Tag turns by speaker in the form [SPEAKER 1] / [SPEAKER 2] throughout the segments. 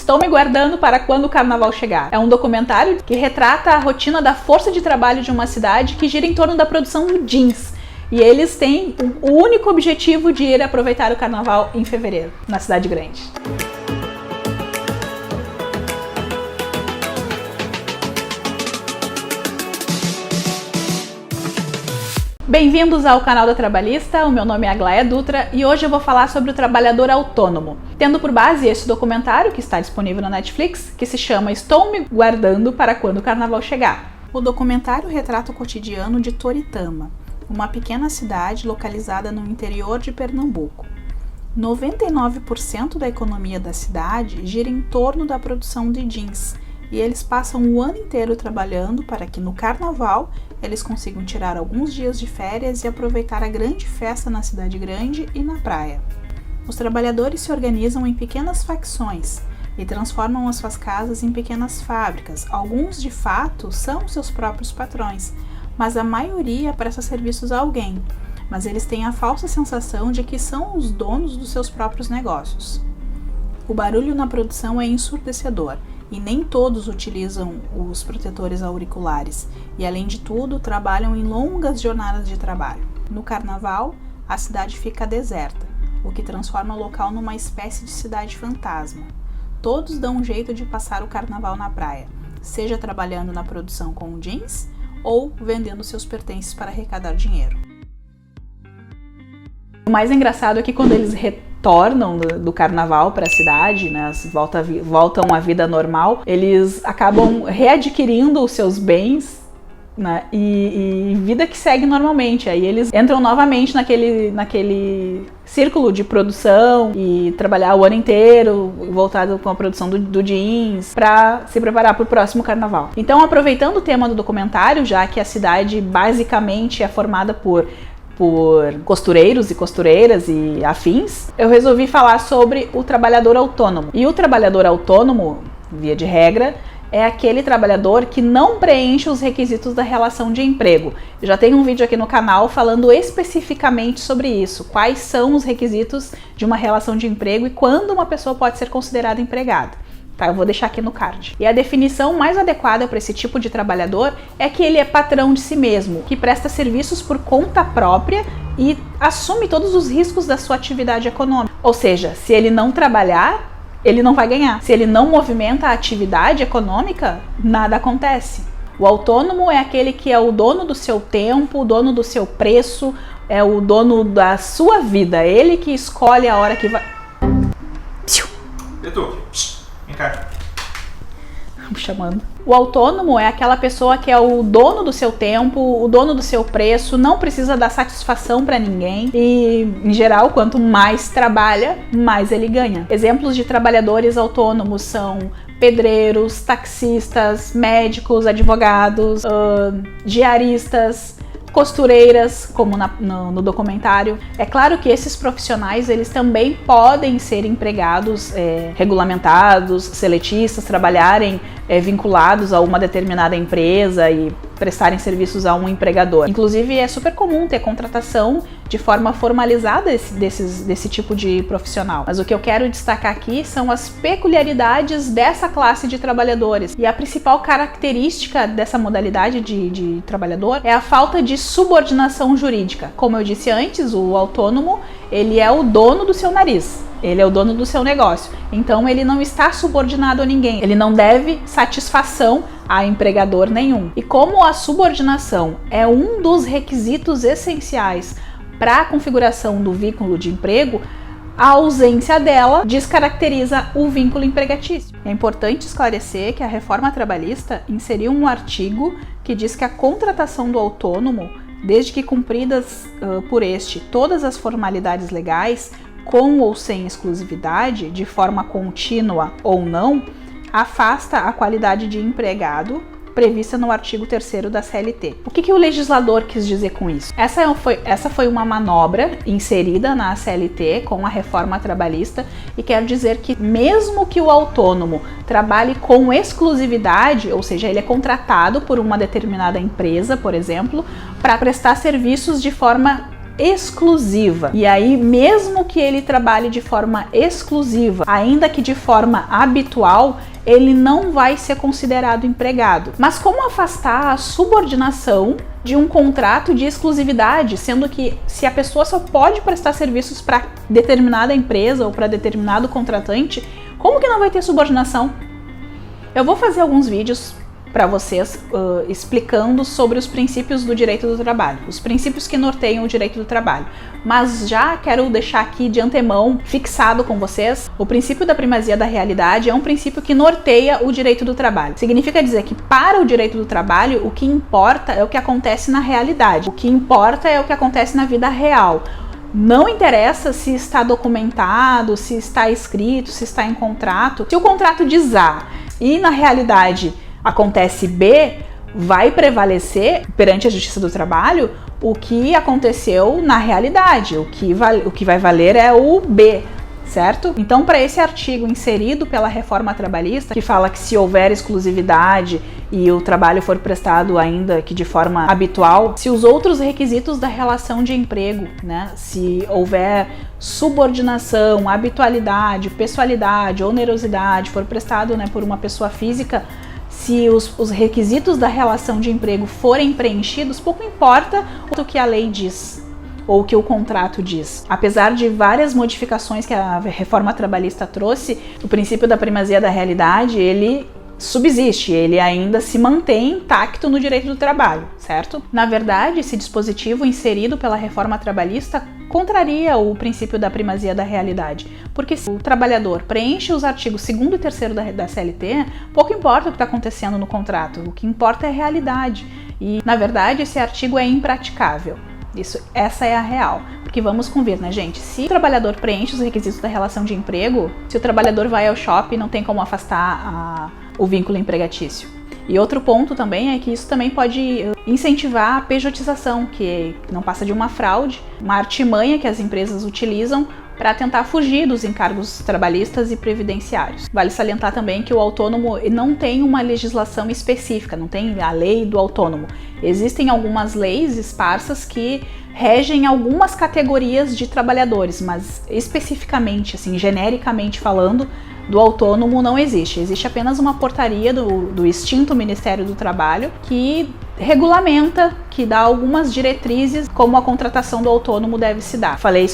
[SPEAKER 1] Estou me guardando para quando o carnaval chegar. É um documentário que retrata a rotina da força de trabalho de uma cidade que gira em torno da produção do jeans. E eles têm o único objetivo de ir aproveitar o carnaval em fevereiro, na cidade grande. Bem-vindos ao canal da Trabalhista, o meu nome é Aglaia Dutra e hoje eu vou falar sobre o trabalhador autônomo, tendo por base esse documentário que está disponível na Netflix, que se chama Estou me guardando para quando o carnaval chegar. O documentário retrata o cotidiano de Toritama, uma pequena cidade localizada no interior de Pernambuco. 99% da economia da cidade gira em torno da produção de jeans, e eles passam o ano inteiro trabalhando para que no carnaval eles consigam tirar alguns dias de férias e aproveitar a grande festa na cidade grande e na praia. Os trabalhadores se organizam em pequenas facções e transformam as suas casas em pequenas fábricas. Alguns de fato são seus próprios patrões, mas a maioria presta serviços a alguém, mas eles têm a falsa sensação de que são os donos dos seus próprios negócios. O barulho na produção é ensurdecedor e nem todos utilizam os protetores auriculares e, além de tudo, trabalham em longas jornadas de trabalho. No carnaval, a cidade fica deserta, o que transforma o local numa espécie de cidade fantasma. Todos dão um jeito de passar o carnaval na praia, seja trabalhando na produção com jeans ou vendendo seus pertences para arrecadar dinheiro. O mais engraçado é que quando eles retornam do carnaval para a cidade, né, voltam à vida normal, eles acabam readquirindo os seus bens, né, e vida que segue normalmente. Aí eles entram novamente naquele círculo de produção e trabalhar o ano inteiro voltado com a produção do jeans para se preparar para o próximo carnaval. Então, aproveitando o tema do documentário, já que a cidade basicamente é formada por costureiros e costureiras e afins, eu resolvi falar sobre o trabalhador autônomo. E o trabalhador autônomo, via de regra, é aquele trabalhador que não preenche os requisitos da relação de emprego. Eu já tenho um vídeo aqui no canal falando especificamente sobre isso, quais são os requisitos de uma relação de emprego e quando uma pessoa pode ser considerada empregada. Tá, eu vou deixar aqui no card. E a definição mais adequada para esse tipo de trabalhador é que ele é patrão de si mesmo, que presta serviços por conta própria e assume todos os riscos da sua atividade econômica. Ou seja, se ele não trabalhar, ele não vai ganhar. Se ele não movimenta a atividade econômica, nada acontece. O autônomo é aquele que é o dono do seu tempo, o dono do seu preço, é o dono da sua vida. Ele que escolhe a hora que vai...
[SPEAKER 2] E tu? Vem cá.
[SPEAKER 1] Chamando. O autônomo é aquela pessoa que é o dono do seu tempo, o dono do seu preço, não precisa dar satisfação para ninguém e, em geral, quanto mais trabalha, mais ele ganha. Exemplos de trabalhadores autônomos são pedreiros, taxistas, médicos, advogados, diaristas, costureiras, como no documentário. É claro que esses profissionais, eles também podem ser empregados regulamentados, seletistas, trabalharem vinculados a uma determinada empresa e prestarem serviços a um empregador. Inclusive, é super comum ter contratação de forma formalizada desse tipo de profissional. Mas o que eu quero destacar aqui são as peculiaridades dessa classe de trabalhadores. E a principal característica dessa modalidade de trabalhador é a falta de subordinação jurídica. Como eu disse antes, o autônomo, ele é o dono do seu nariz. Ele é o dono do seu negócio, então ele não está subordinado a ninguém, ele não deve satisfação a empregador nenhum. E como a subordinação é um dos requisitos essenciais para a configuração do vínculo de emprego, a ausência dela descaracteriza o vínculo empregatício. É importante esclarecer que a reforma trabalhista inseriu um artigo que diz que a contratação do autônomo, desde que cumpridas por este todas as formalidades legais, com ou sem exclusividade, de forma contínua ou não, afasta a qualidade de empregado prevista no artigo 3º da CLT. O que o legislador quis dizer com isso? Essa foi uma manobra inserida na CLT com a reforma trabalhista e quer dizer que mesmo que o autônomo trabalhe com exclusividade, ou seja, ele é contratado por uma determinada empresa, por exemplo, para prestar serviços de forma exclusiva. E aí, mesmo que ele trabalhe de forma exclusiva, ainda que de forma habitual, ele não vai ser considerado empregado. Mas como afastar a subordinação de um contrato de exclusividade, sendo que se a pessoa só pode prestar serviços para determinada empresa ou para determinado contratante, como que não vai ter subordinação? Eu vou fazer alguns vídeos para vocês explicando sobre os princípios do direito do trabalho, os princípios que norteiam o direito do trabalho. Mas já quero deixar aqui de antemão fixado com vocês, o princípio da primazia da realidade é um princípio que norteia o direito do trabalho. Significa dizer que para o direito do trabalho, o que importa é o que acontece na realidade, o que importa é o que acontece na vida real. Não interessa se está documentado, se está escrito, se está em contrato. Se o contrato diz A e na realidade acontece B, vai prevalecer perante a Justiça do Trabalho o que aconteceu na realidade. O que vai valer é o B, certo? Então, para esse artigo inserido pela reforma trabalhista, que fala que se houver exclusividade e o trabalho for prestado ainda que de forma habitual, se os outros requisitos da relação de emprego, né, se houver subordinação, habitualidade, pessoalidade, onerosidade, for prestado, né, por uma pessoa física, se os requisitos da relação de emprego forem preenchidos, pouco importa o que a lei diz ou o que o contrato diz. Apesar de várias modificações que a reforma trabalhista trouxe, o princípio da primazia da realidade, ele subsiste, ele ainda se mantém intacto no direito do trabalho, certo? Na verdade, esse dispositivo inserido pela reforma trabalhista contraria o princípio da primazia da realidade, porque se o trabalhador preenche os artigos 2º e 3º da CLT, pouco importa o que está acontecendo no contrato, o que importa é a realidade. E, na verdade, esse artigo é impraticável. Essa é a real. Porque vamos convir, né, gente? Se o trabalhador preenche os requisitos da relação de emprego, se o trabalhador vai ao shopping, não tem como afastar o vínculo empregatício. E outro ponto também é que isso também pode incentivar a pejotização, que não passa de uma fraude, uma artimanha que as empresas utilizam para tentar fugir dos encargos trabalhistas e previdenciários. Vale salientar também que o autônomo não tem uma legislação específica, não tem a lei do autônomo. Existem algumas leis esparsas que regem algumas categorias de trabalhadores, mas especificamente, assim, genericamente falando, do autônomo não existe. Existe apenas uma portaria do extinto Ministério do Trabalho que regulamenta, que dá algumas diretrizes como a contratação do autônomo deve se dar. Falei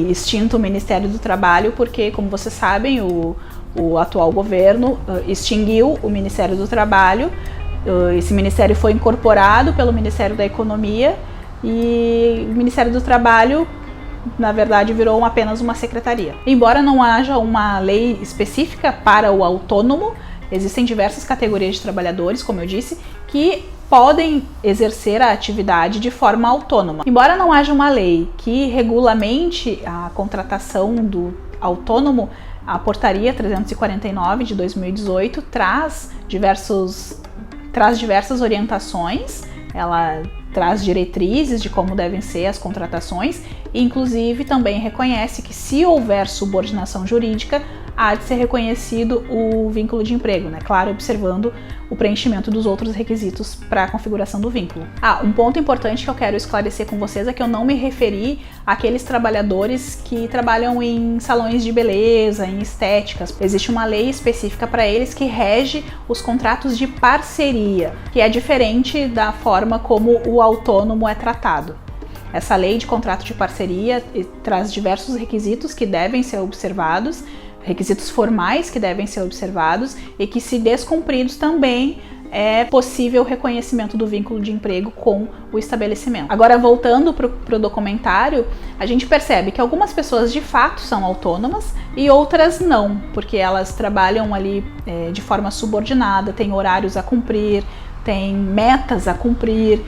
[SPEAKER 1] extinto Ministério do Trabalho porque, como vocês sabem, o atual governo extinguiu o Ministério do Trabalho. Esse ministério foi incorporado pelo Ministério da Economia e o Ministério do Trabalho, na verdade, virou apenas uma secretaria. Embora não haja uma lei específica para o autônomo, existem diversas categorias de trabalhadores, como eu disse, que podem exercer a atividade de forma autônoma. Embora não haja uma lei que regulamente a contratação do autônomo, a portaria 349 de 2018 traz diversas orientações, ela traz diretrizes de como devem ser as contratações e, inclusive, também reconhece que se houver subordinação jurídica, há de ser reconhecido o vínculo de emprego, né? Claro, observando o preenchimento dos outros requisitos para a configuração do vínculo. Um ponto importante que eu quero esclarecer com vocês é que eu não me referi àqueles trabalhadores que trabalham em salões de beleza, em estéticas. Existe uma lei específica para eles que rege os contratos de parceria, que é diferente da forma como o autônomo é tratado. Essa lei de contrato de parceria traz diversos requisitos que devem ser observados, requisitos formais que devem ser observados e que, se descumpridos, também é possível o reconhecimento do vínculo de emprego com o estabelecimento. Agora, voltando para o documentário, a gente percebe que algumas pessoas de fato são autônomas e outras não, porque elas trabalham ali de forma subordinada, têm horários a cumprir, têm metas a cumprir,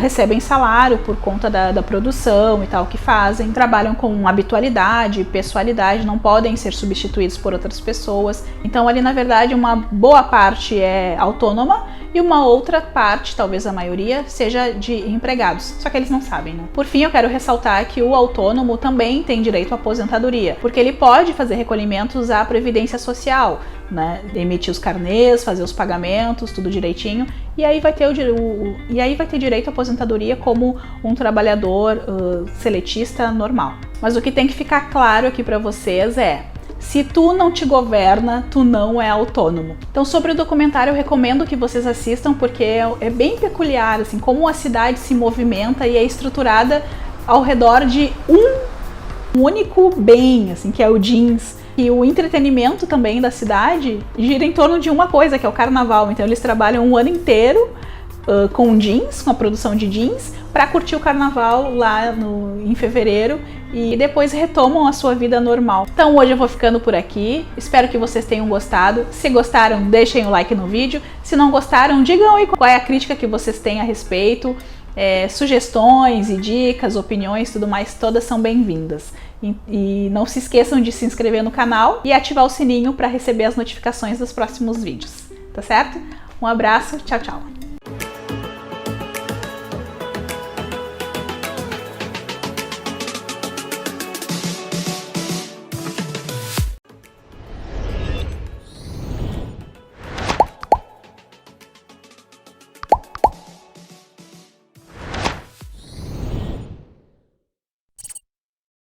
[SPEAKER 1] recebem salário por conta da produção e tal que fazem, trabalham com habitualidade, pessoalidade, não podem ser substituídos por outras pessoas. Então ali, na verdade, uma boa parte é autônoma e uma outra parte, talvez a maioria, seja de empregados, só que eles não sabem, né? Por fim, eu quero ressaltar que o autônomo também tem direito à aposentadoria, porque ele pode fazer recolhimentos à Previdência Social, né? Emitir os carnês, fazer os pagamentos, tudo direitinho, e aí vai ter direito à aposentadoria como um trabalhador seletista normal. Mas o que tem que ficar claro aqui para vocês é: se tu não te governa, tu não é autônomo. Então, sobre o documentário, eu recomendo que vocês assistam, porque é bem peculiar, assim, como a cidade se movimenta e é estruturada ao redor de um único bem, assim, que é o jeans. E o entretenimento também da cidade gira em torno de uma coisa, que é o carnaval. Então, eles trabalham um ano inteiro com jeans, com a produção de jeans, para curtir o carnaval lá em fevereiro e depois retomam a sua vida normal. Então hoje eu vou ficando por aqui, espero que vocês tenham gostado. Se gostaram, deixem o like no vídeo. Se não gostaram, digam aí qual é a crítica que vocês têm a respeito. Sugestões e dicas, opiniões, tudo mais, todas são bem-vindas. E não se esqueçam de se inscrever no canal e ativar o sininho para receber as notificações dos próximos vídeos, tá certo? Um abraço, tchau, tchau!